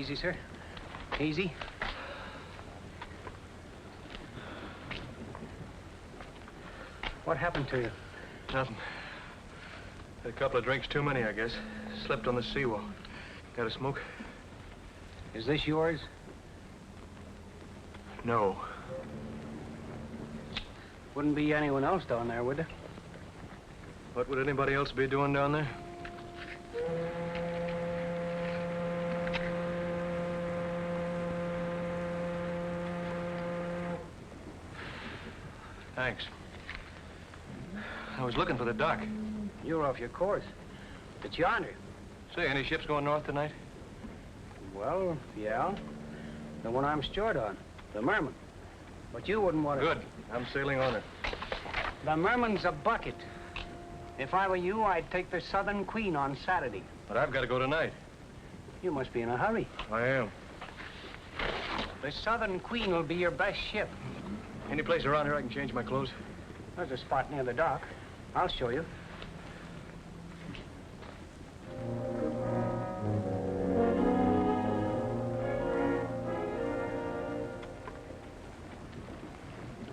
Easy, sir. Easy. What happened to you? Nothing. Had a couple of drinks too many, I guess. Slipped on the seawall. Got a smoke? Is this yours? No. Wouldn't be anyone else down there, would there? What would anybody else be doing down there? Thanks. I was looking for the dock. You're off your course. It's yonder. Say, any ships going north tonight? Well, yeah. The one I'm steward on, the Merman. But you wouldn't want to... Good. I'm sailing on it. The Merman's a bucket. If I were you, I'd take the Southern Queen on Saturday. But I've got to go tonight. You must be in a hurry. I am. The Southern Queen will be your best ship. Any place around here I can change my clothes? There's a spot near the dock. I'll show you.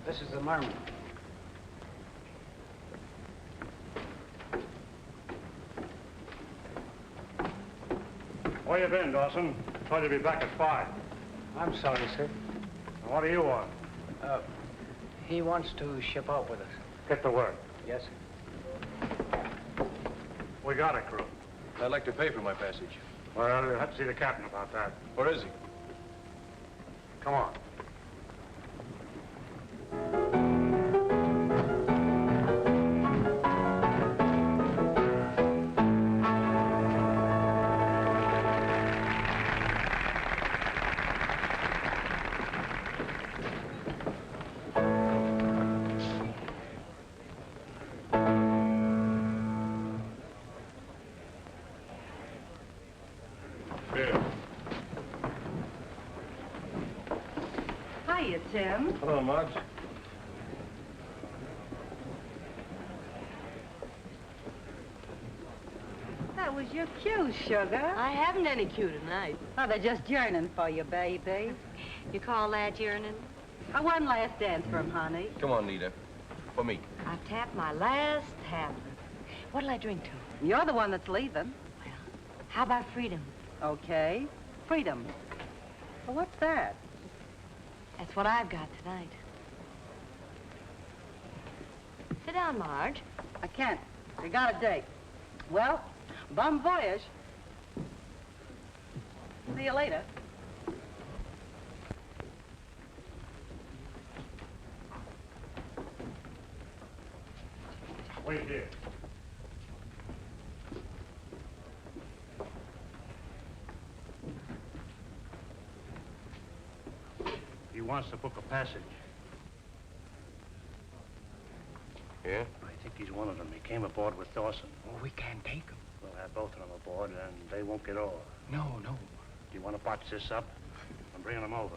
This is the Merman. Where you been, Dawson? Told you to be back at 5. I'm sorry, sir. What do you want? He wants to ship out with us. Get to work. Yes, sir. We got a crew. I'd like to pay for my passage. Well, you'll have to see the captain about that. Where is he? Come on. Tim. Hello, Marge. That was your cue, sugar. I haven't any cue tonight. Oh, they're just yearning for you, baby. You call that yearning? One last dance for him, honey. Come on, Nita. For me. I've tapped my last tap. What'll I drink to? You're the one that's leaving. Well, how about freedom? Okay. Freedom. Well, what's that? That's what I've got tonight. Sit down, Marge. I can't. We got a date. Well, bon voyage. See you later. Wait here. He wants to book a passage. Yeah? I think he's one of them. He came aboard with Dawson. Oh, we can't take him. We'll have both of them aboard, and they won't get off. No. Do you want to botch this up? I'm bringing them over.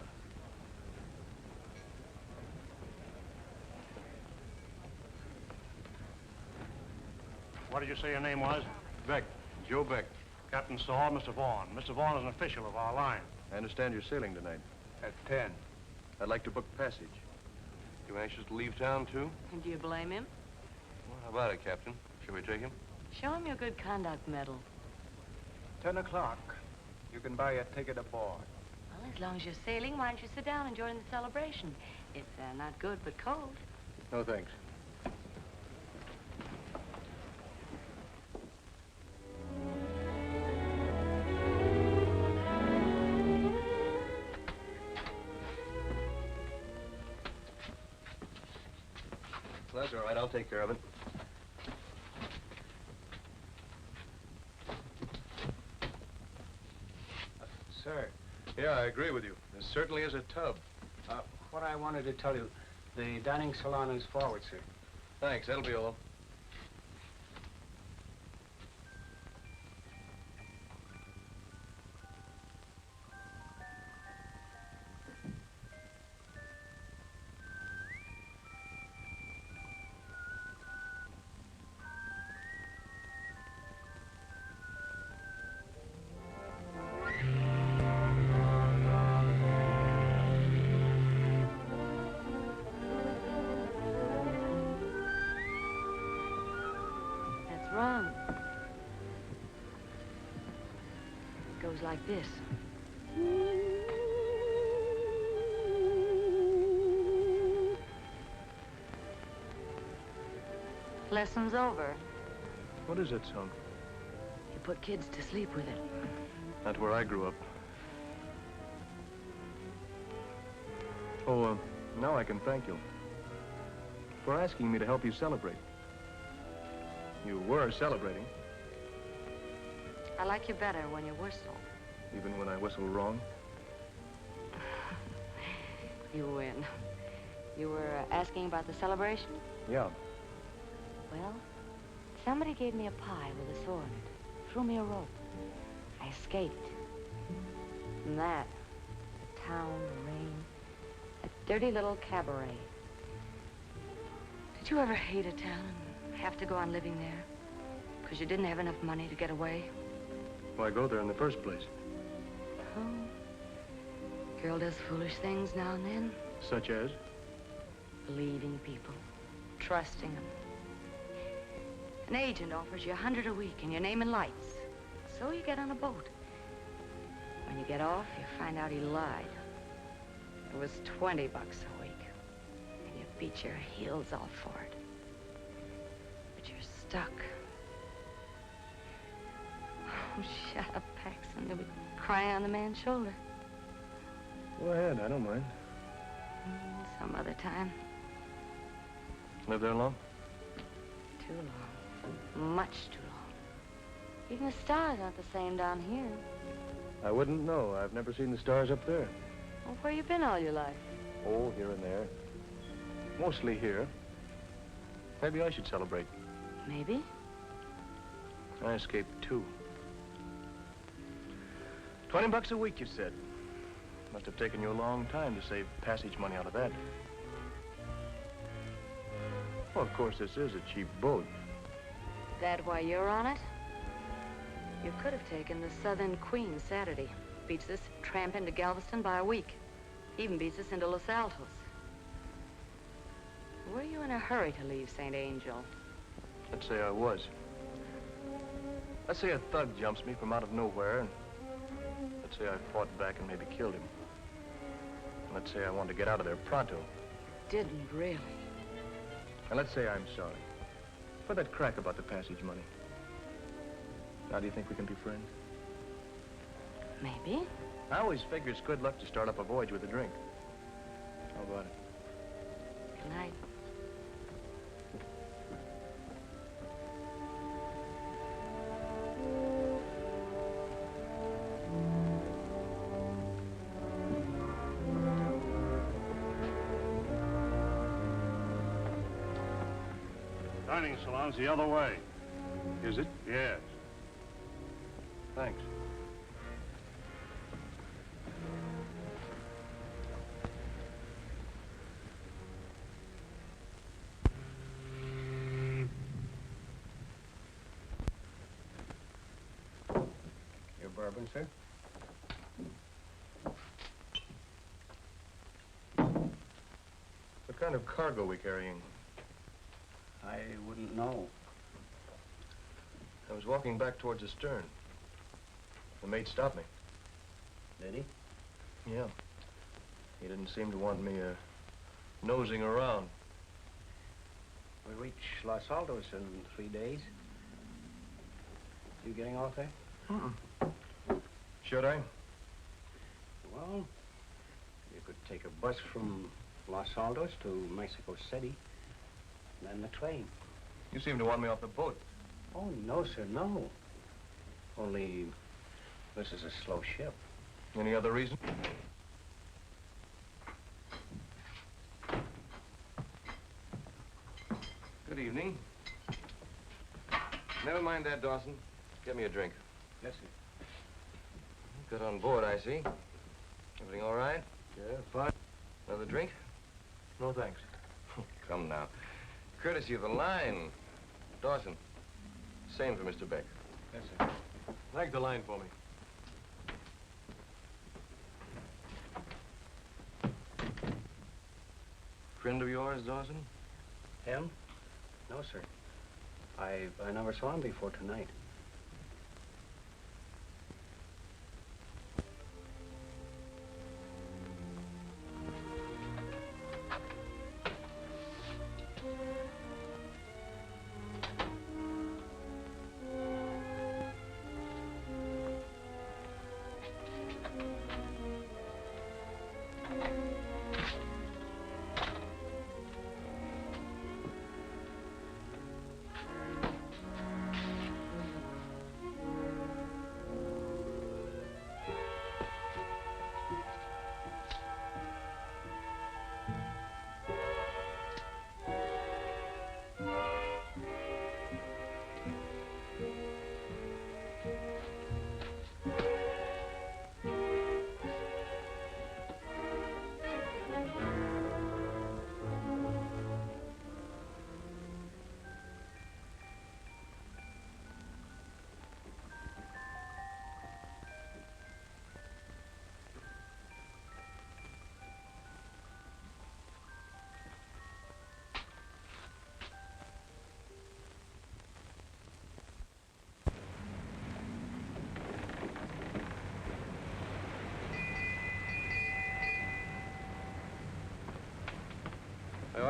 What did you say your name was? Beck. Joe Beck. Captain Saul, Mr. Vaughn. Mr. Vaughn is an official of our line. I understand you're sailing tonight. At 10. I'd like to book passage. You anxious to leave town, too? Do you blame him? Well, how about it, Captain? Shall we take him? Show him your good conduct medal. 10 o'clock. You can buy a ticket aboard. Well, as long as you're sailing, why don't you sit down and join the celebration? It's not good, but cold. No, thanks. Well, that's all right. I'll take care of it. Sir. Yeah, I agree with you. There certainly is a tub. What I wanted to tell you, the dining salon is forward, sir. Thanks. That'll be all. goes like this. Lesson's over. What is that song? You put kids to sleep with it. Not where I grew up. Oh, now I can thank you for asking me to help you celebrate. You were celebrating. I like you better when you whistle. Even when I whistle wrong? You win. You were asking about the celebration? Yeah. Well, somebody gave me a pie with a sword. Threw me a rope. I escaped. From that, the town, the rain, a dirty little cabaret. Did you ever hate a town and have to go on living there? Because you didn't have enough money to get away? Why go there in the first place? Oh. Girl does foolish things now and then. Such as? Believing people. Trusting them. An agent offers you $100 a week and your name and lights. So you get on a boat. When you get off, you find out he lied. It was $20 a week. And you beat your heels off for it. But you're stuck. Oh, shut up, Paxton. You'll be crying on the man's shoulder. Go ahead, I don't mind. Some other time. Live there long? Too long. Much too long. Even the stars aren't the same down here. I wouldn't know. I've never seen the stars up there. Well, where you been all your life? Oh, here and there. Mostly here. Maybe I should celebrate. Maybe. I escaped, too. $20 a week, you said. Must have taken you a long time to save passage money out of that. Well, of course, this is a cheap boat. That why you're on it? You could have taken the Southern Queen Saturday. Beats this tramp into Galveston by a week. Even beats us into Los Altos. Were you in a hurry to leave St. Angel? Let's say I was. Let's say a thug jumps me from out of nowhere, and let's say I fought back and maybe killed him. Let's say I wanted to get out of there pronto. Didn't really. And let's say I'm sorry for that crack about the passage money. Now, do you think we can be friends? Maybe. I always figure it's good luck to start up a voyage with a drink. How about it? Good night. Dining salon's the other way. Is it? Yes. Thanks. Your bourbon, sir? What kind of cargo are we carrying? I wouldn't know. I was walking back towards the stern. The mate stopped me. Did he? Yeah. He didn't seem to want me, nosing around. We reach Los Altos in 3 days. You getting off there? Should I? Well, you could take a bus from Los Altos to Mexico City, and then the train. You seem to want me off the boat. Oh, no, sir, no. Only, this is a slow ship. Any other reason? Good evening. Never mind that, Dawson. Get me a drink. Yes, sir. Got on board, I see. Everything all right? Yeah, fine. Another drink? No, thanks. Come now. Courtesy of the line. Dawson. Same for Mr. Beck. Yes, sir. Lag the line for me. Friend of yours, Dawson? Him? No, sir. I never saw him before tonight.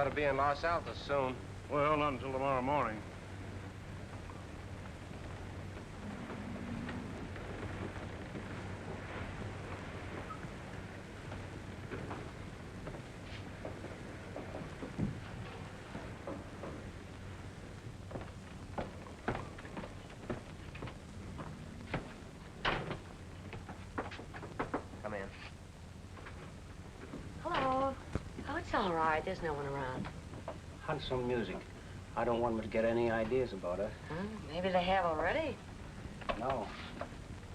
ought to be in Los Altos soon. Well, not until tomorrow morning. Come in. Hello. Oh, it's all right. There's no one around. Hunt some music. I don't want them to get any ideas about us. Maybe they have already. No.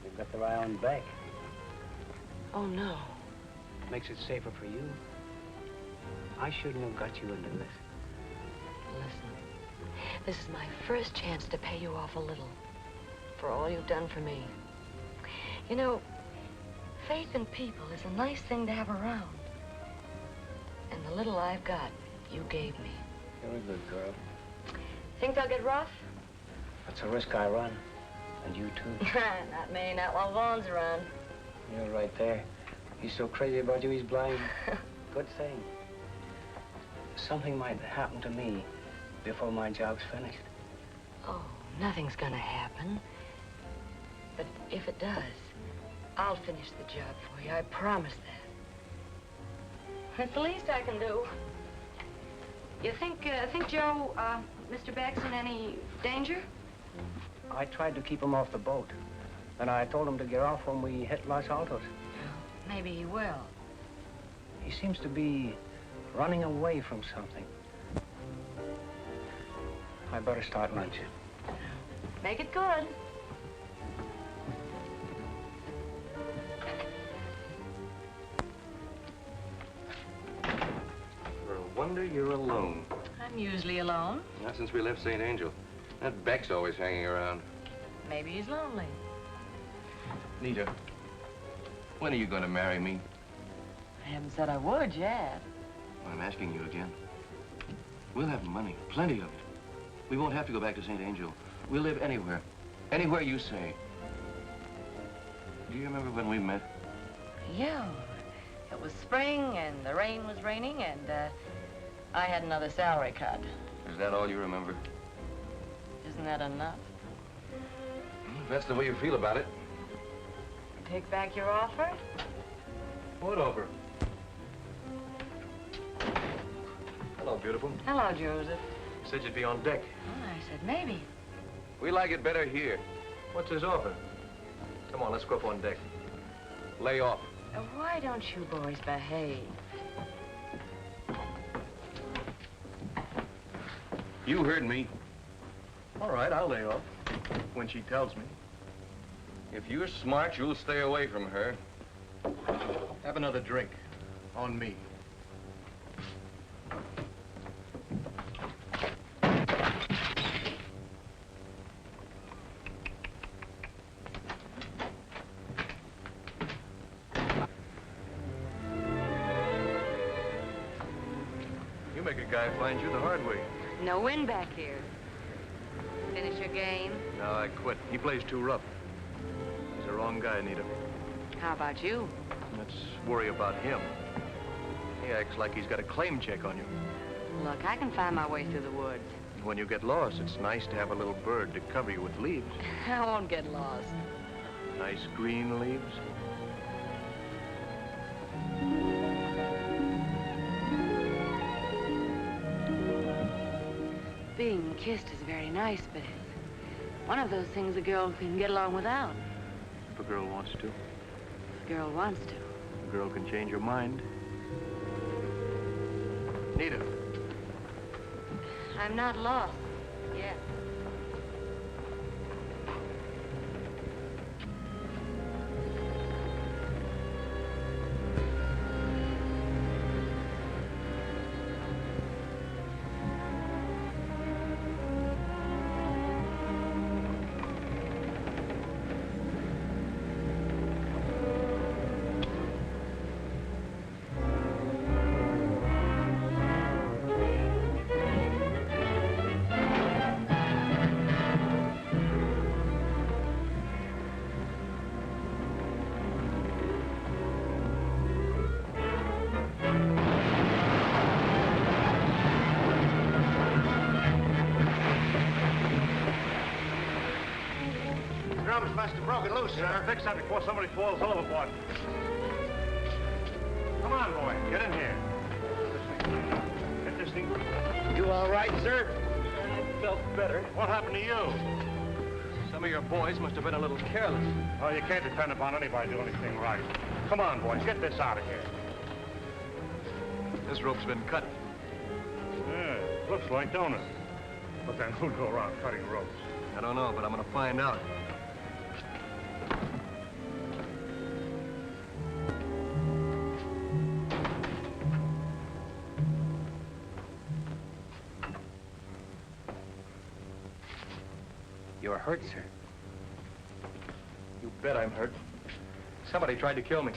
They've got their eye on Beck. Oh, no. Makes it safer for you. I shouldn't have got you into this. Listen, this is my first chance to pay you off a little for all you've done for me. You know, faith in people is a nice thing to have around. And the little I've got, you gave me. You're a good girl. Think they'll get rough? That's a risk I run. And you too. Not me, not while Vaughn's around. You're right there. He's so crazy about you, he's blind. Good thing. Something might happen to me before my job's finished. Oh, nothing's gonna happen. But if it does, I'll finish the job for you. I promise that. It's the least I can do. You think Joe, Mr. Beck's in any danger? I tried to keep him off the boat. And I told him to get off when we hit Los Altos. Maybe he will. He seems to be running away from something. I better start lunch. Make it good. For a wonder you're alone. I'm usually alone. Not since we left St. Angel. That Beck's always hanging around. Maybe he's lonely. Nita, when are you going to marry me? I haven't said I would yet. Well, I'm asking you again. We'll have money, plenty of it. We won't have to go back to St. Angel. We'll live anywhere. Anywhere you say. Do you remember when we met? Yeah. It was spring, and the rain was raining, and I had another salary cut. Is that all you remember? Isn't that enough? If that's the way you feel about it. Take back your offer? What offer? Hello, beautiful. Hello, Joseph. You said you'd be on deck. Oh, I said maybe. We like it better here. What's his offer? Come on, let's go up on deck. Lay off. Why don't you boys behave? You heard me. All right, I'll lay off. When she tells me. If you're smart, you'll stay away from her. Have another drink. On me. You make a guy find you the hard way. No wind back here. Finish your game? No, I quit. He plays too rough. He's the wrong guy, Nita. How about you? Let's worry about him. He acts like he's got a claim check on you. Look, I can find my way through the woods. When you get lost, it's nice to have a little bird to cover you with leaves. I won't get lost. Nice green leaves. Being kissed is very nice, but it's one of those things a girl can get along without. If a girl wants to. If a girl wants to. A girl can change her mind. Nita. I'm not lost yet. drums must have broken loose, sir. Fix that before somebody falls overboard. Come on, boy. Get in here. Get this thing. You all right, sir? I felt better. What happened to you? Some of your boys must have been a little careless. Oh, you can't depend upon anybody doing anything right. Come on, boys. Get this out of here. This rope's been cut. Yeah, looks like, don't it? But then who'd go around cutting ropes? I don't know, but I'm gonna find out. You're hurt, sir. You bet I'm hurt. Somebody tried to kill me.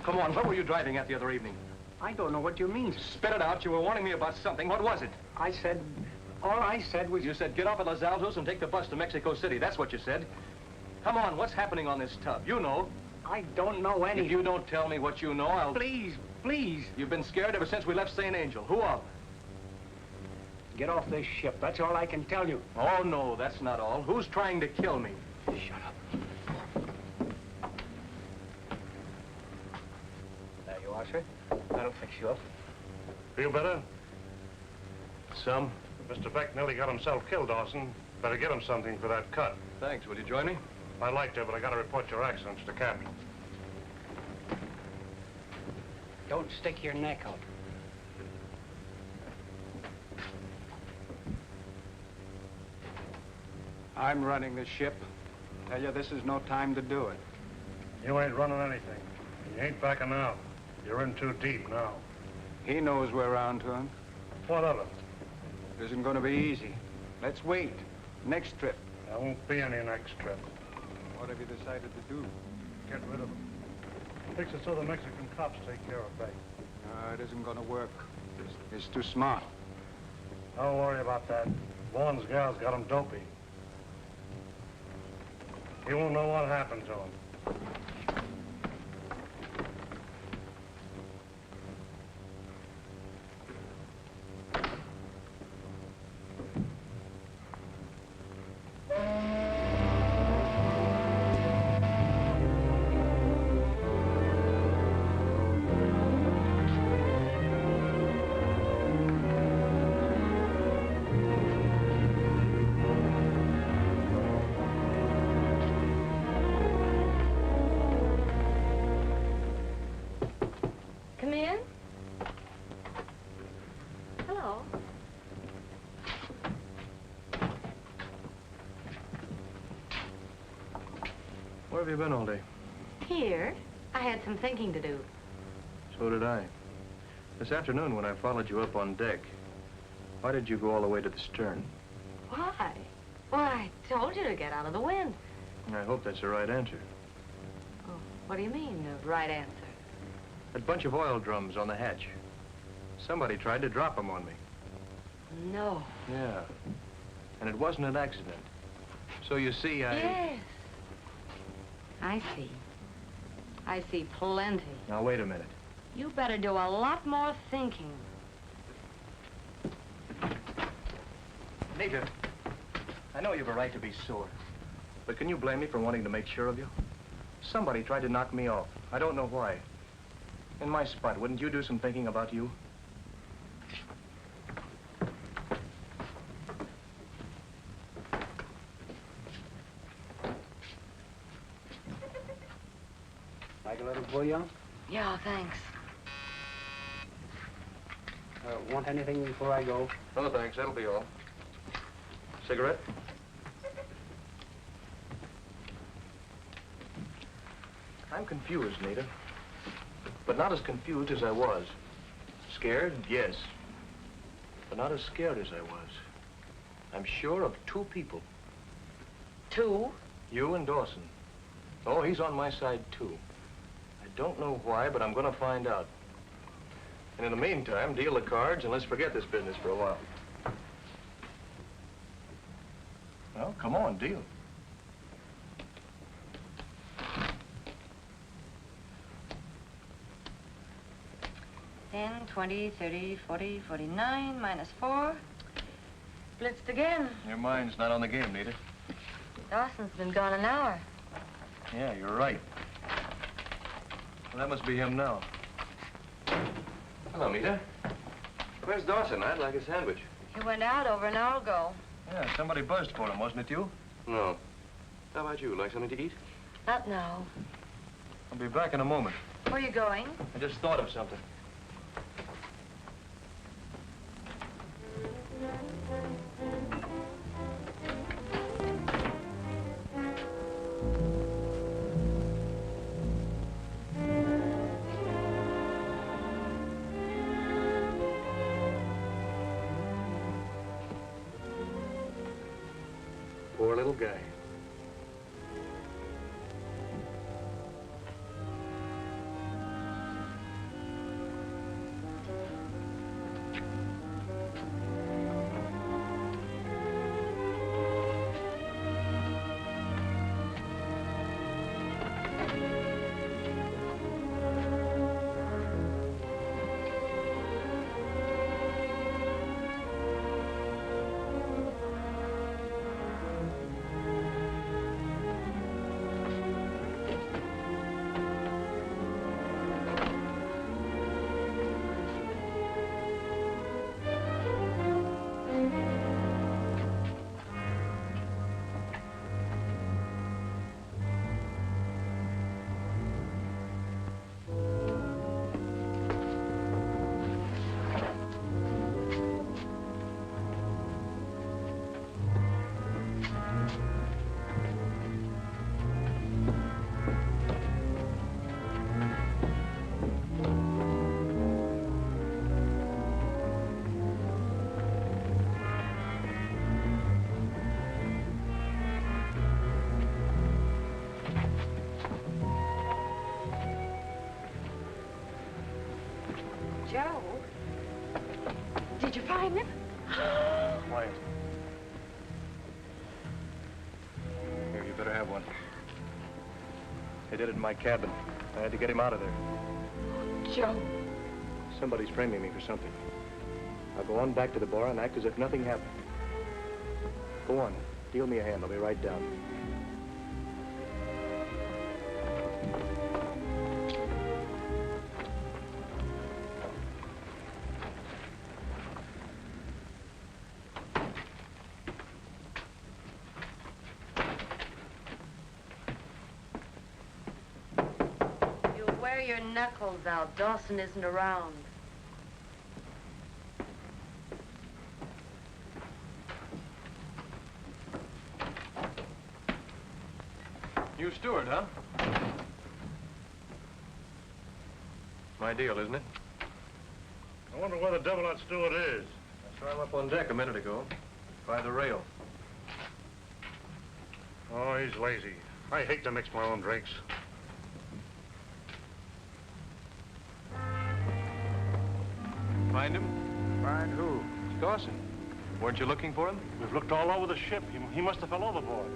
Come on, what were you driving at the other evening? I don't know what you mean. Spit it out. You were warning me about something. What was it? All I said was... You said get off at Los Altos and take the bus to Mexico City. That's what you said. Come on, what's happening on this tub? You know. I don't know If you don't tell me what you know, I'll... Please, please. You've been scared ever since we left St. Angel. Who of? Get off this ship. That's all I can tell you. Oh, no, that's not all. Who's trying to kill me? Shut up. There you are, sir. That'll fix you up. Feel better? Some. Mr. Beck nearly got himself killed, Dawson. Better get him something for that cut. Thanks. Will you join me? I'd like to, but I gotta report your accident to the captain. Don't stick your neck out. I'm running the ship. Tell you, this is no time to do it. You ain't running anything. You ain't backing out. You're in too deep now. He knows we're on to him. What of it? It isn't going to be easy. Let's wait. Next trip. There won't be any next trip. What have you decided to do? Get rid of him. Fix it so the Mexican cops take care of Beck. It isn't going to work. It's too smart. Don't worry about that. Vaughn's gal's got him dopey. He won't know what happened to him. Where have you been all day? Here. I had some thinking to do. So did I. This afternoon when I followed you up on deck, why did you go all the way to the stern? Why? Why, I told you to get out of the wind. I hope that's the right answer. Oh, what do you mean, the right answer? That bunch of oil drums on the hatch. Somebody tried to drop them on me. No. Yeah. And it wasn't an accident. So you see, Yes. I see. I see plenty. Now, wait a minute. You better do a lot more thinking. Nita, I know you've a right to be sore, but can you blame me for wanting to make sure of you? Somebody tried to knock me off. I don't know why. In my spot, wouldn't you do some thinking about you? Like a little bouillon? Yeah, thanks. Want anything before I go? No, thanks. That'll be all. Cigarette? I'm confused, Nita. But not as confused as I was. Scared? Yes. But not as scared as I was. I'm sure of two people. Two? You and Dawson. Oh, he's on my side, too. I don't know why, but I'm going to find out. And in the meantime, deal the cards and let's forget this business for a while. Well, come on, deal. $10, $20, $30, $40, $49, minus 4. Blitzed again. Your mind's not on the game, Nita. Dawson's been gone an hour. Yeah, you're right. Well, that must be him now. Hello, Nita. Where's Dawson? I'd like a sandwich. He went out over an hour ago. Yeah, somebody buzzed for him, wasn't it you? No. How about you? Like something to eat? Not now. I'll be back in a moment. Where are you going? I just thought of something. Poor little guy. Joe? Did you find him? Quiet. Here, you better have one. They did it in my cabin. I had to get him out of there. Joe. Somebody's framing me for something. I'll go on back to the bar and act as if nothing happened. Go on. Deal me a hand. I'll be right down. Your knuckles out. Dawson isn't around. You steward, huh? My deal, isn't it? I wonder where the devil that steward is. I saw him up on deck a minute ago, by the rail. Oh, he's lazy. I hate to mix my own drinks. Find him? Find who? Dawson. Weren't you looking for him? We've looked all over the ship. He must have fell overboard.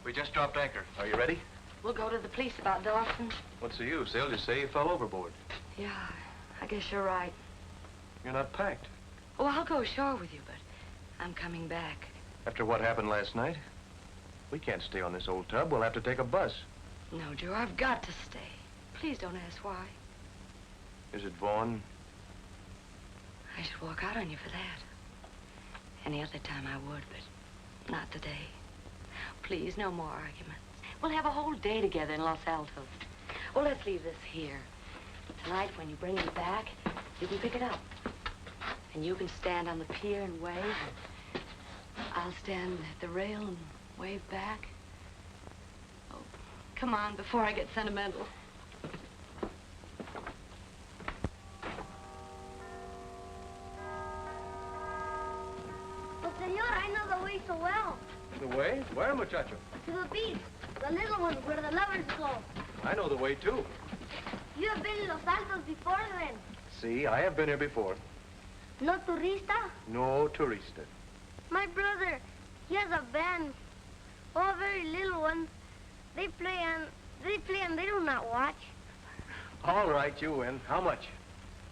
We just dropped anchor. Are you ready? We'll go to the police about Dawson. What's the use? They'll just say you fell overboard. Yeah, I guess you're right. You're not packed. Oh, I'll go ashore with you, but I'm coming back. After what happened last night, we can't stay on this old tub. We'll have to take a bus. No, Joe, I've got to stay. Please don't ask why. Is it Vaughn? I should walk out on you for that. Any other time I would, but not today. Please, no more arguments. We'll have a whole day together in Los Altos. Well, let's leave this here. Tonight, when you bring me back, you can pick it up. And you can stand on the pier and wave. And I'll stand at the rail and wave back. Oh, come on, before I get sentimental. so well. The way? Where, muchacho? To the beach. The little one where the lovers go. I know the way, too. You have been in Los Altos before then. See, I have been here before. No turista? No tourista. My brother, he has a band. Oh, very little ones. They play and they do not watch. All right, you win. How much?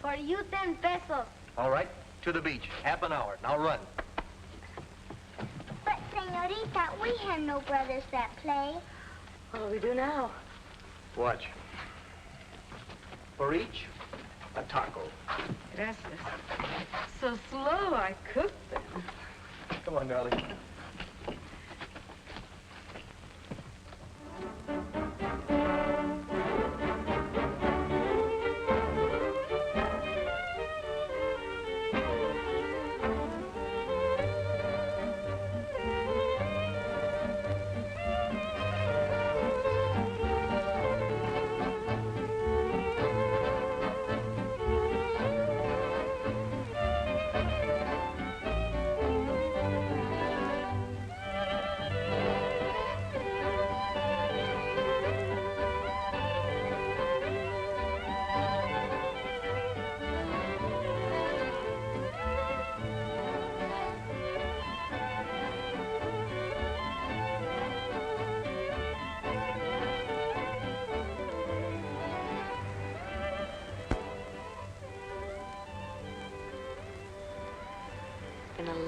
For you, 10 pesos. All right, to the beach. Half an hour. Now run. But, senorita, we have no brothers that play. What do we do now? Watch. For each, a taco. Gracias. So slow, I cooked them. Come on, darling.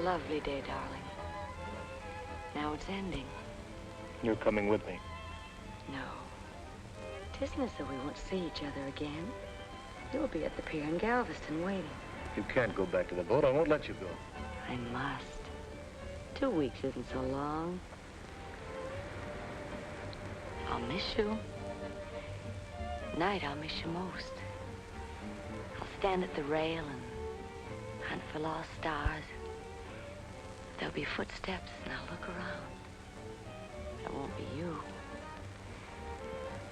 Lovely day, darling. Now it's ending. You're coming with me. No. Tisn't as though we won't see each other again. You'll be at the pier in Galveston waiting. You can't go back to the boat. I won't let you go. I must. 2 weeks isn't so long. I'll miss you. Night, I'll miss you most. I'll stand at the rail and hunt for lost stars. There'll be footsteps, and I'll look around. It won't be you.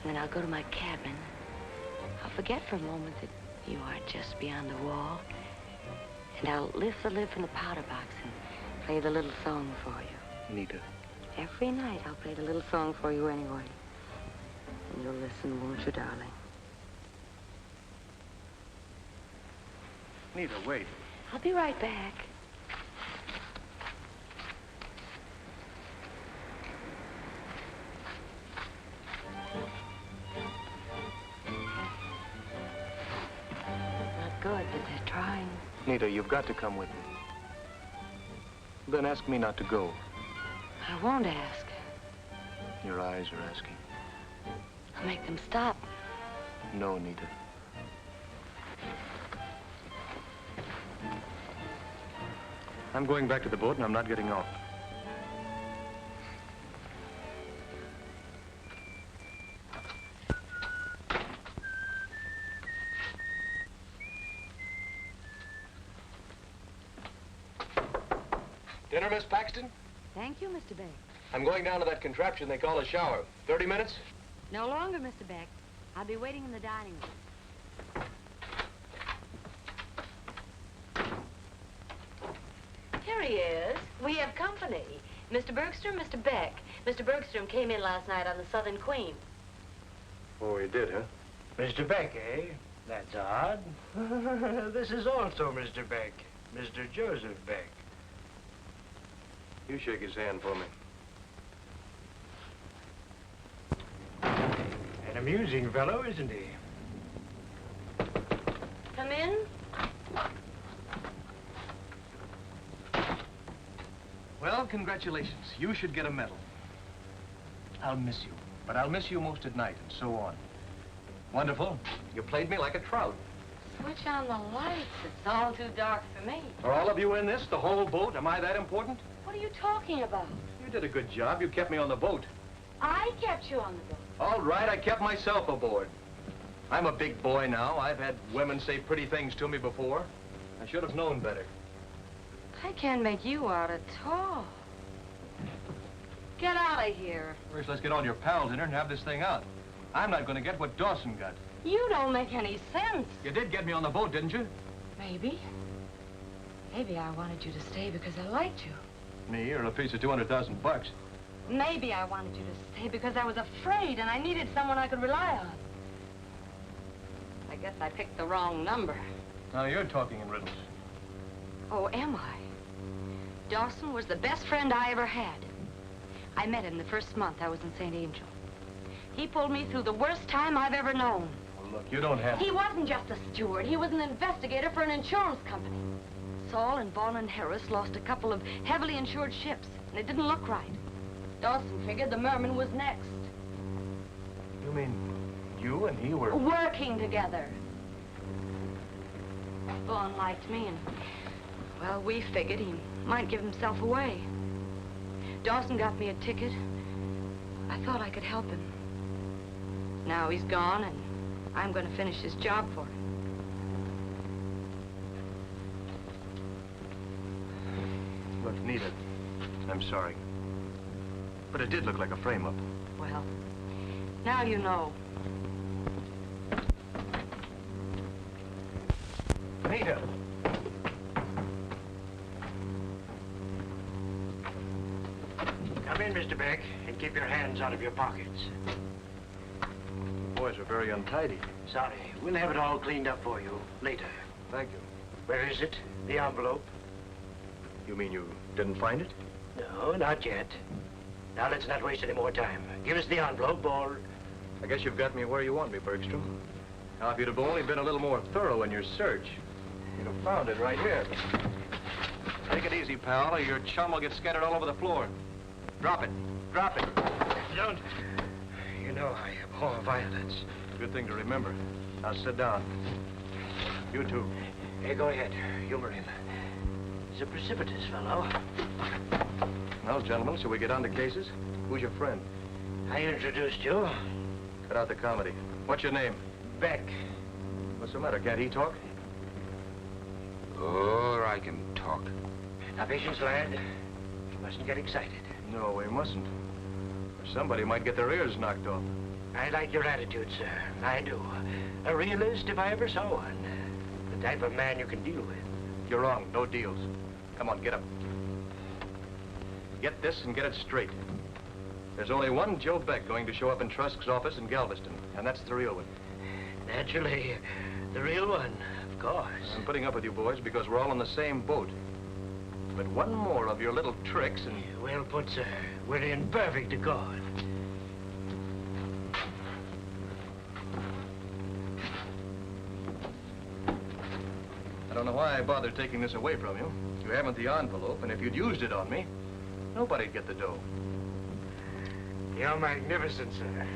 And then I'll go to my cabin. I'll forget for a moment that you are just beyond the wall. And I'll lift the lid from the powder box and play the little song for you. Nita. Every night I'll play the little song for you anyway. And you'll listen, won't you, darling? Nita, wait. I'll be right back. Good, but they're trying. Nita, you've got to come with me. Then ask me not to go. I won't ask. Your eyes are asking. I'll make them stop. No, Nita. I'm going back to the boat and I'm not getting off. Dinner, Miss Paxton? Thank you, Mr. Beck. I'm going down to that contraption they call a shower. 30 minutes? No longer, Mr. Beck. I'll be waiting in the dining room. Here he is. We have company. Mr. Bergstrom, Mr. Beck. Mr. Bergstrom came in last night on the Southern Queen. Oh, he did, huh? Mr. Beck, eh? That's odd. This is also Mr. Beck. Mr. Joseph Beck. You shake his hand for me. An amusing fellow, isn't he? Come in. Well, congratulations. You should get a medal. I'll miss you, but I'll miss you most at night, and so on. Wonderful. You played me like a trout. Switch on the lights. It's all too dark for me. Are all of you in this, the whole boat? Am I that important? What are you talking about? You did a good job. You kept me on the boat. I kept you on the boat. All right, I kept myself aboard. I'm a big boy now. I've had women say pretty things to me before. I should have known better. I can't make you out at all. Get out of here. First, let's get all your pals in here and have this thing out. I'm not going to get what Dawson got. You don't make any sense. You did get me on the boat, didn't you? Maybe. Maybe I wanted you to stay because I liked you. me or a piece of 200,000 bucks. Maybe I wanted you to stay because I was afraid and I needed someone I could rely on. I guess I picked the wrong number. Now you're talking in riddles. Oh, am I? Dawson was the best friend I ever had. I met him the first month I was in St. Angel. He pulled me through the worst time I've ever known. Well, look, you don't have... He wasn't just a steward. He was an investigator for an insurance company. Saul and Vaughn and Harris lost a couple of heavily insured ships, and it didn't look right. Dawson figured the Merman was next. You mean you and he were... Working together. Vaughn liked me, and, well, we figured he might give himself away. Dawson got me a ticket. I thought I could help him. Now he's gone, and I'm going to finish his job for him. Look, Nita, I'm sorry. But it did look like a frame-up. Well, now you know. Nita! Come in, Mr. Beck, and keep your hands out of your pockets. The boys are very untidy. Sorry. We'll have it all cleaned up for you later. Thank you. Where is it? The envelope? You mean you didn't find it? No, not yet. Now, let's not waste any more time. Give us the envelope, or... I guess you've got me where you want me, Bergstrom. Now, if you'd have only been a little more thorough in your search, you'd have found it right here. Take it easy, pal, or your chum will get scattered all over the floor. Drop it. Drop it. Don't. You know I abhor violence. Good thing to remember. Now, sit down. You too. Hey, go ahead. Humor him. He's a precipitous fellow. Well, gentlemen, shall we get on to cases? Who's your friend? I introduced you. Cut out the comedy. What's your name? Beck. What's the matter? Can't he talk? Oh, I can talk. Now, patience, lad. You mustn't get excited. No, we mustn't. Or somebody might get their ears knocked off. I like your attitude, sir. I do. A realist, if I ever saw one. The type of man you can deal with. You're wrong. No deals. Come on, get up. Get this and get it straight. There's only one Joe Beck going to show up in Trusk's office in Galveston, and that's the real one. Naturally, the real one, of course. I'm putting up with you boys because we're all in the same boat. But one more of your little tricks and... Well put, sir. We're in perfect accord. I don't know why I bothered taking this away from you. You haven't the envelope, and if you'd used it on me, nobody'd get the dough. You're magnificent, sir.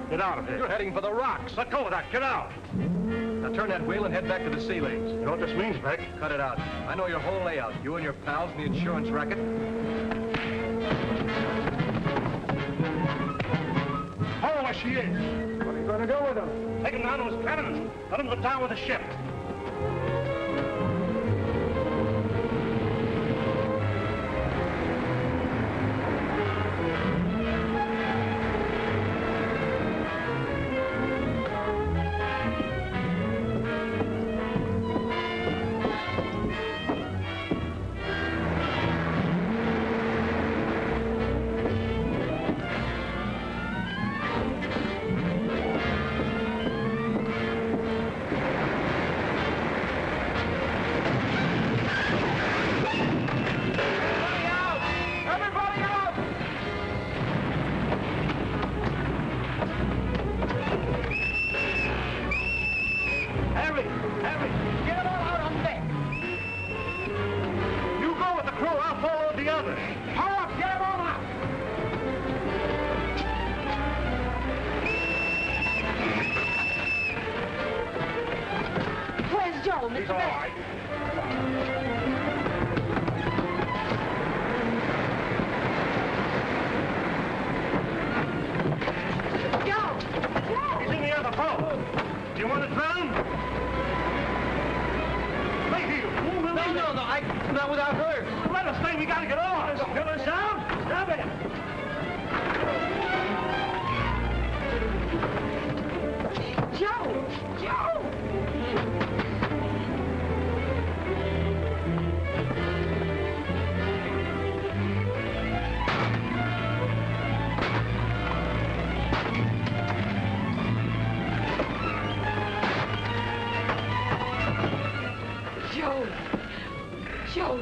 Get out of here. You're heading for the rocks. Let go of that. Get out. Now turn that wheel and head back to the sea lanes. You know what this means, Beck? Cut it out. I know your whole layout. You and your pals in the insurance racket. Oh, where she is. What are you going to do with him? Take him down to his cabin and let him go down with the ship. It's all right. He's in the other boat. Do you want to drown? Hey, you fool! No, not without her. Let us stay. We gotta get on. Kill us out. Stop it. Joe! Joe! Joe! Joe!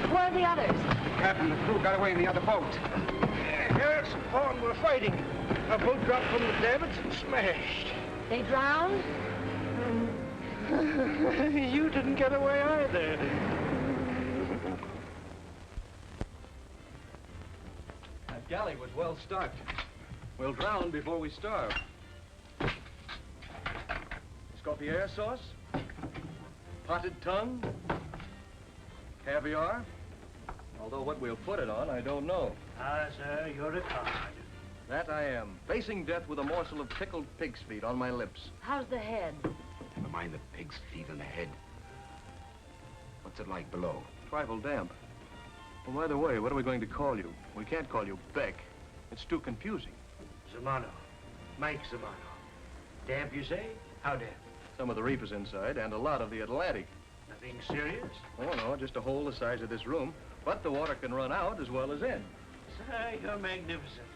Where are the others? Captain, the crew got away in the other boat. Yes, Paul, we're fighting. A boat dropped from the davits and smashed. They drowned? You didn't get away either. That galley was well stocked. We'll drown before we starve. Escoffier sauce, potted tongue, caviar. Although what we'll put it on, I don't know. Ah, sir, you're a card. That I am, facing death with a morsel of pickled pig's feet on my lips. How's the head? Never mind the pig's feet and the head. What's it like below? Trifle damp. Well, by the way, what are we going to call you? We can't call you Beck. It's too confusing. Zamano. Mike Zamano. Damp, you say? How damp? Some of the reef is inside, and a lot of the Atlantic. Nothing serious? Oh, no, just a hole the size of this room. But the water can run out as well as in. Sir, you're magnificent.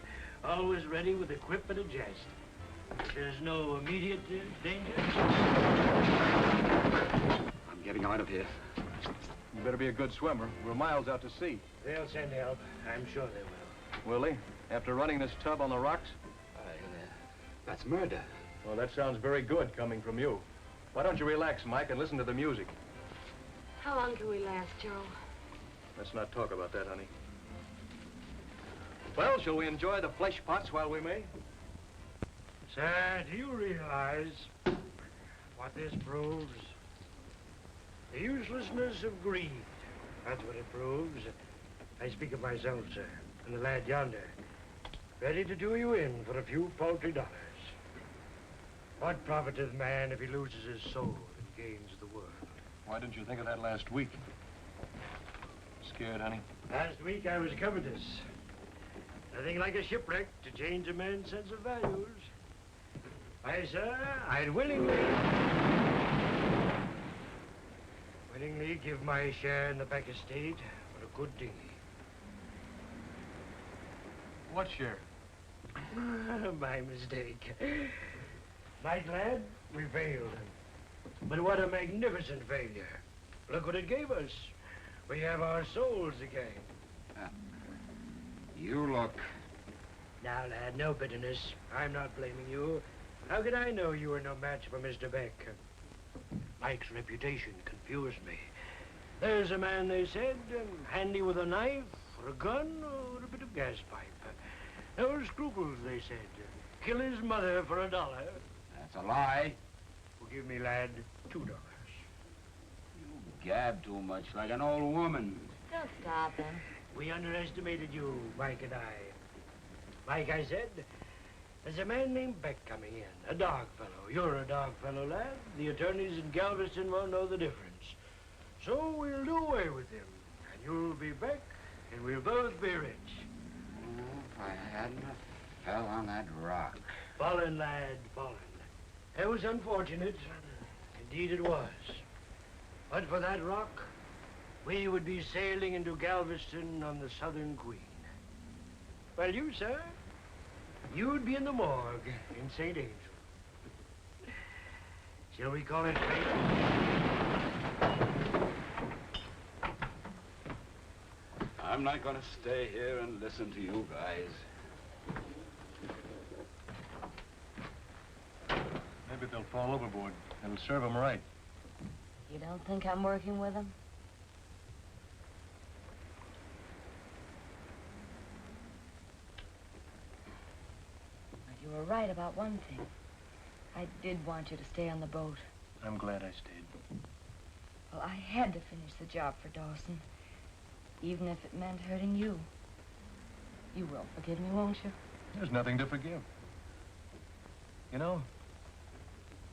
Always ready with a quip and a jest. There's no immediate danger? I'm getting out of here. You better be a good swimmer. We're miles out to sea. They'll send help. I'm sure they will. Will they? After running this tub on the rocks? That's murder. Well, that sounds very good coming from you. Why don't you relax, Mike, and listen to the music? How long can we last, Joe? Let's not talk about that, honey. Well, shall we enjoy the flesh pots while we may? Sir, do you realize what this proves? The uselessness of greed. That's what it proves. I speak of myself, sir, and the lad yonder, ready to do you in for a few paltry dollars. What profiteth man if he loses his soul and gains the world? Why didn't you think of that last week? Scared, honey? Last week I was covetous. Nothing like a shipwreck to change a man's sense of values. Aye, sir, I'd willingly give my share in the Beck estate for a good dinghy. What share? My mistake. Night, lad, we failed. But what a magnificent failure. Look what it gave us. We have our souls again. You look. Now, lad, no bitterness. I'm not blaming you. How could I know you were no match for Mr. Beck? Mike's reputation confused me. There's a man, they said, handy with a knife, or a gun, or a bit of gas pipe. No scruples, they said. Kill his mother for $1. That's a lie. Forgive me, lad, $2. You gab too much like an old woman. Don't stop him. We underestimated you, Mike and I. Mike, I said, there's a man named Beck coming in, a dog fellow. You're a dog fellow, lad. The attorneys in Galveston won't know the difference. So we'll do away with him, and you'll be Beck, and we'll both be rich. Oh, if I hadn't have fell on that rock. Fallen, lad, fallen. It was unfortunate. Indeed it was. But for that rock, we would be sailing into Galveston on the Southern Queen. Well, you, sir, you'd be in the morgue in St. Angel. Shall we call it fate? I'm not going to stay here and listen to you guys. Maybe they'll fall overboard. It'll serve them right. You don't think I'm working with them? But you were right about one thing. I did want you to stay on the boat. I'm glad I stayed. Well, I had to finish the job for Dawson, even if it meant hurting you. You will forgive me, won't you? There's nothing to forgive. You know,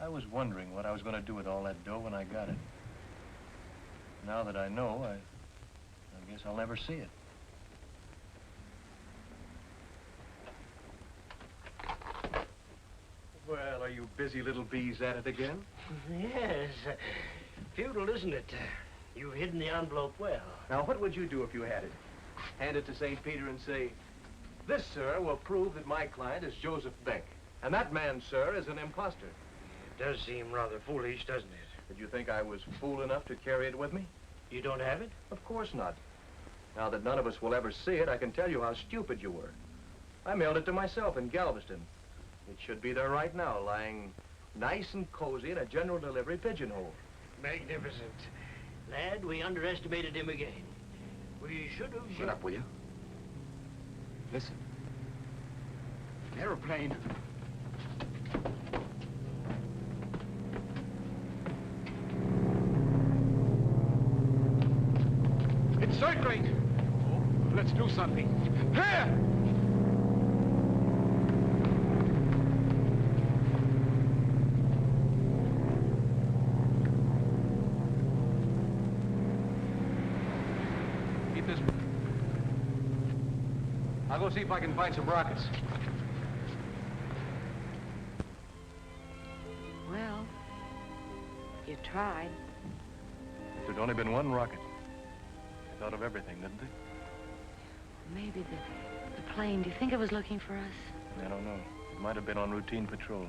I was wondering what I was going to do with all that dough when I got it. Now that I know, I guess I'll never see it. Well, are you busy little bees at it again? Yes. Futile, isn't it? You've hidden the envelope well. Now, what would you do if you had it? Hand it to St. Peter and say, "This, sir, will prove that my client is Joseph Beck. And that man, sir, is an imposter." It does seem rather foolish, doesn't it? Did you think I was fool enough to carry it with me? You don't have it? Of course not. Now that none of us will ever see it, I can tell you how stupid you were. I mailed it to myself in Galveston. It should be there right now, lying nice and cozy in a general delivery pigeonhole. Magnificent. Lad, we underestimated him again. We should have... Shut up, will you? Listen. An airplane. It's circling. Oh, let's do something. Here! Keep this. I'll go see if I can find some rockets. Well, you tried. There'd only been one rocket. They thought of everything, didn't they? Maybe the plane, do you think it was looking for us? I don't know. It might have been on routine patrol.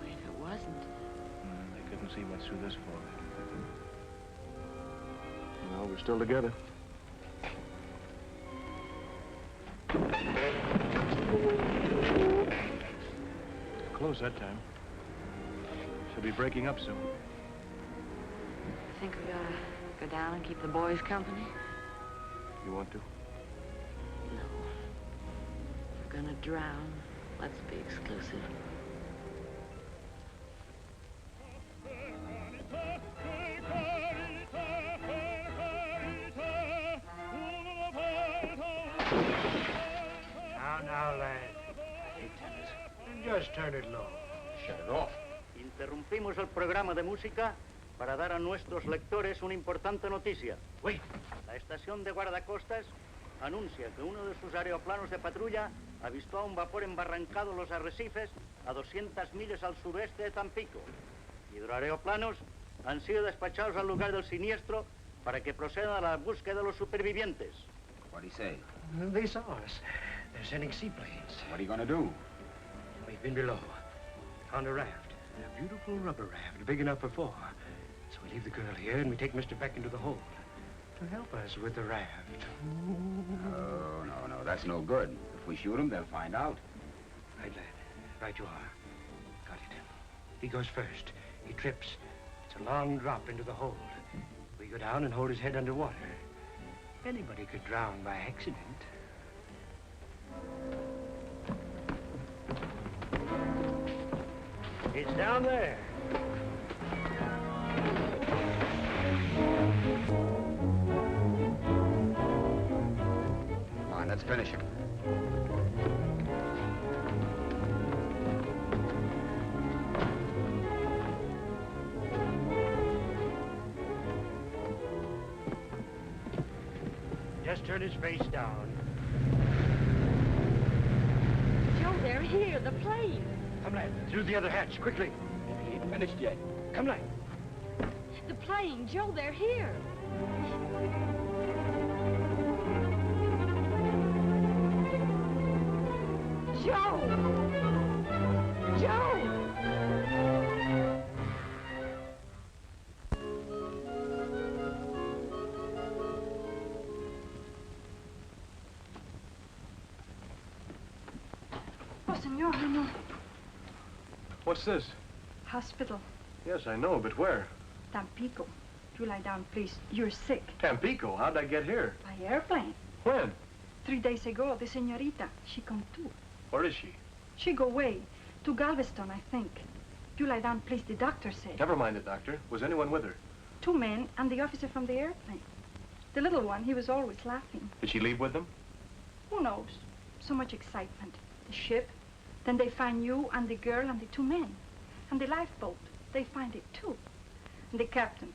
If it wasn't. They couldn't see what's through this fog. Well, we're still together. Close that time. She'll be breaking up soon. I think we gotta go down and keep the boys company. You want to? No. If we're gonna drown, let's be exclusive. Now, lad. Hey, tennis. Just turn it low. Shut it off. Interrumpimos el programa de música para dar a nuestros lectores una importante noticia. Wait. La estación de guardacostas anuncia que uno de sus aeroplanos de patrulla avistó a un vapor embarrancado en los arrecifes a 200 millas al suroeste de Tampico. Hidroaeroplanos han sido despachados al lugar del siniestro para que procedan a la búsqueda de los supervivientes. What do you say? They saw us. They're sending seaplanes. What are you gonna do? We've been below, on a raft. A beautiful rubber raft, big enough for four. So we leave the girl here and we take Mr. Beck into the hold to help us with the raft. Oh, no, that's no good. If we shoot him, they'll find out. Right, lad. Right you are. Got it. He goes first. He trips. It's a long drop into the hold. We go down and hold his head underwater. Anybody could drown by accident. It's down there. Come on, let's finish him. Just turn his face down. Joe, they're here, the plane. Come, lad, through the other hatch, quickly. He ain't finished yet. Come, lad. The plane, Joe, they're here. Joe! Joe! What's this? hospital. Yes, I know, but where? Tampico. You lie down, please. You're sick. Tampico? How'd I get here? By airplane. When? 3 days ago, the señorita, she come too. Where is she? She go away. To Galveston, I think. You lie down, please, the doctor said. Never mind it, doctor. Was anyone with her? 2 men and the officer from the airplane. The little one, he was always laughing. Did she leave with them? Who knows? So much excitement. The ship, then they find you and the girl and the 2 men. And the lifeboat, they find it too. And the captain,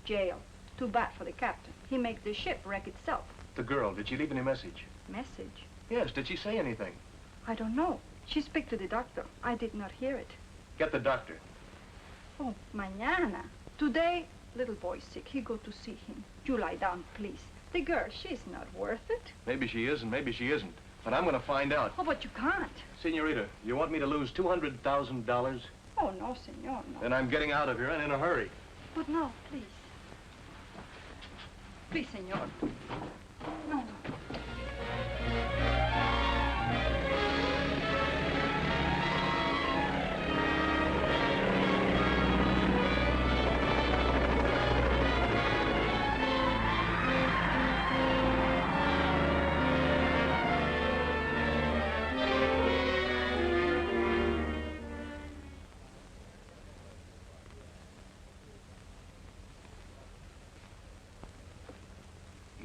jail. Too bad for the captain. He makes the ship wreck itself. The girl, did she leave any message? Message? Yes, did she say anything? I don't know. She speak to the doctor. I did not hear it. Get the doctor. Oh, mañana. Today, little boy sick. He go to see him. You lie down, please. The girl, she's not worth it. Maybe she is and maybe she isn't. But I'm going to find out. Oh, but you can't. Senorita, you want me to lose $200,000? Oh, no, senor, no. Then I'm getting out of here and in a hurry. But no, please. Please, senor. No.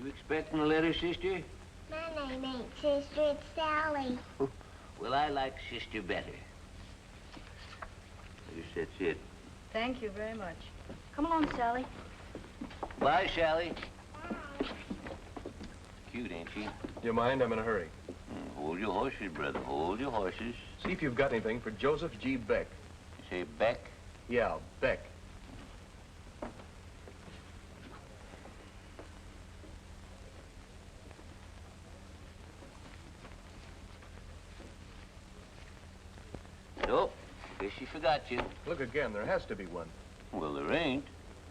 Expecting a letter, sister? My name ain't Sister, it's Sally. Well, I like sister better. I guess that's it. Thank you very much. Come along, Sally. Bye, Sally. Cute, ain't she? You mind? I'm in a hurry. Hold your horses, brother. Hold your horses. See if you've got anything for Joseph G. Beck. You say Beck? Yeah, Beck. Nope. Guess she forgot you. Look again. There has to be one. Well, there ain't.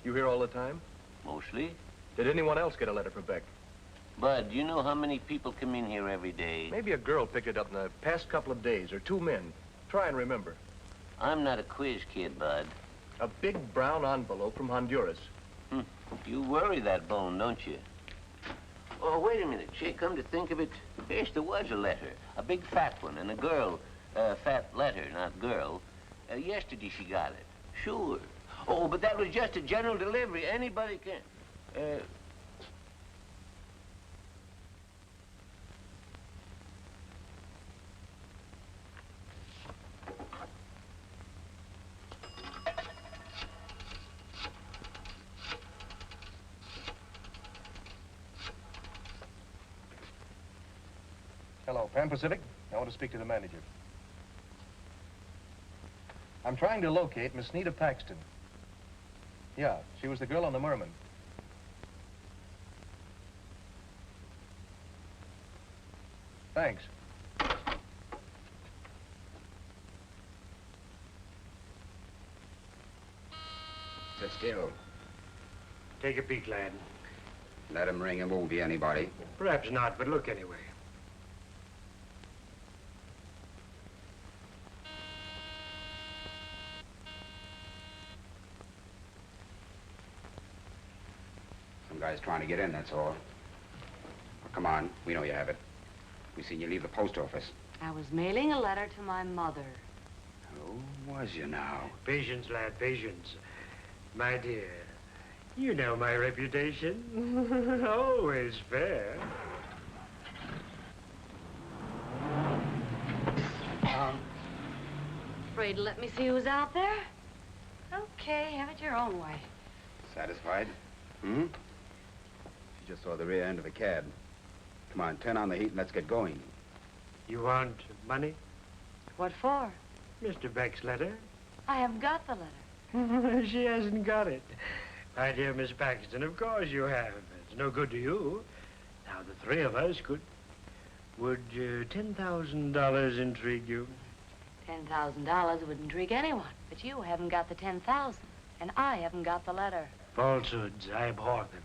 You here all the time? Mostly. Did anyone else get a letter for Beck? Bud, do you know how many people come in here every day? Maybe a girl picked it up in the past couple of days, or 2 men. Try and remember. I'm not a quiz kid, Bud. A big brown envelope from Honduras. You worry that bone, don't you? Oh, wait a minute, Chick. Come to think of it, yes, there was a letter. A big fat one, and a girl. Fat letter, not girl. Yesterday she got it. Sure. Oh, but that was just a general delivery. Anybody can... Hello, Pan Pacific. I want to speak to the manager. I'm trying to locate Miss Nita Paxton. Yeah, she was the girl on the Merman. Thanks. Sit still. Take a peek, lad. Let him ring. It won't be anybody. Perhaps not, but look anyway. Some guy's trying to get in, that's all. Well, come on, we know you have it. We seen you leave the post office. I was mailing a letter to my mother. Oh, was you now? Patience, lad, patience. My dear, you know my reputation. Always fair. Afraid to let me see who's out there? Okay, have it your own way. Satisfied? Hmm? She just saw the rear end of a cab. Come on, turn on the heat and let's get going. You want money? What for? Mr. Beck's letter. I have got the letter. She hasn't got it. My dear Miss Paxton, of course you have. It's no good to you. Now, the 3 of us could... Would $10,000 intrigue you? $10,000 would intrigue anyone, but you haven't got the 10,000, and I haven't got the letter. Falsehoods, I abhor them.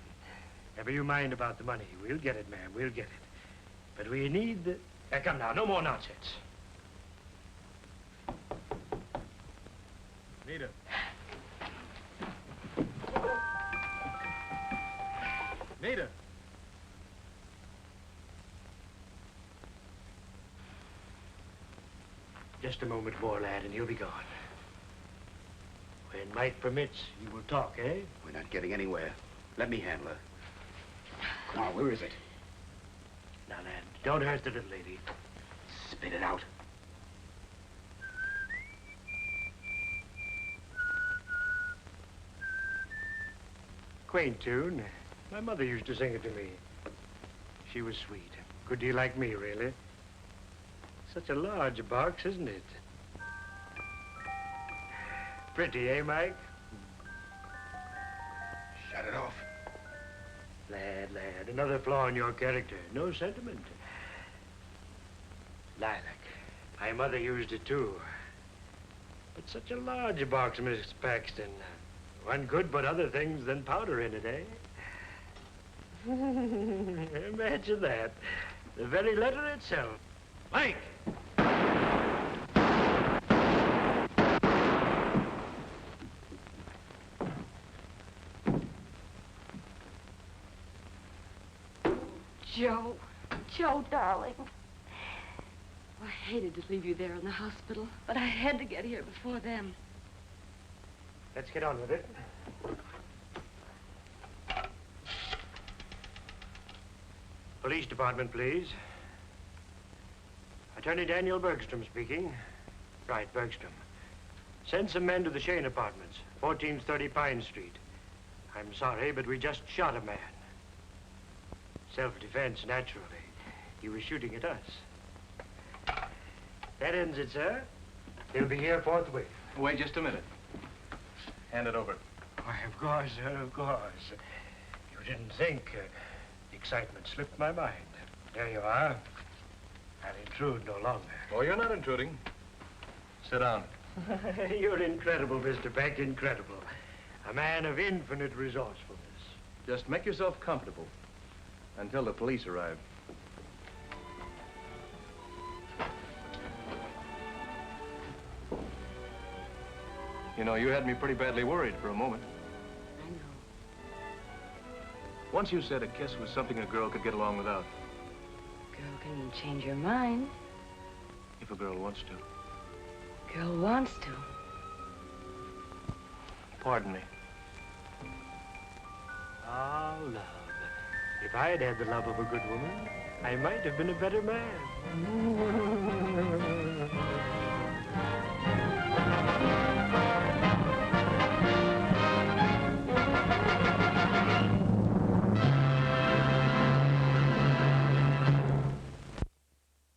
Never you mind about the money. We'll get it, ma'am, we'll get it. But we need the... come now, no more nonsense. Nita. Nita. Just a moment more, lad, and you'll be gone. When might permits, you will talk, eh? We're not getting anywhere. Let me handle her. Come on, where is it? Now, lad, don't hurt the little lady. Spit it out. Quaint tune. My mother used to sing it to me. She was sweet. Good deal like me, really. Such a large box, isn't it? Pretty, eh, Mike? Shut it off. Lad, another flaw in your character. No sentiment. Lilac. My mother used it, too. But such a large box, Miss Paxton. One could put other things than powder in it, eh? Imagine that. The very letter itself. Mike! Joe, darling. I hated to leave you there in the hospital, but I had to get here before them. Let's get on with it. Police department, please. Attorney Daniel Bergstrom speaking. Right, Bergstrom. Send some men to the Shane Apartments, 1430 Pine Street. I'm sorry, but we just shot a man. Self-defense, naturally. He was shooting at us. That ends it, sir. He'll be here forthwith. Wait just a minute. Hand it over. Why, of course, sir, of course. You didn't think. The excitement slipped my mind. There you are. I'll intrude no longer. Oh, you're not intruding. Sit down. You're incredible, Mr. Beck, incredible. A man of infinite resourcefulness. Just make yourself comfortable until the police arrive. You know, you had me pretty badly worried for a moment. I know. Once you said a kiss was something a girl could get along without. Girl can change your mind. If a girl wants to. Girl wants to. Pardon me. Oh, love. If I had had the love of a good woman, I might have been a better man.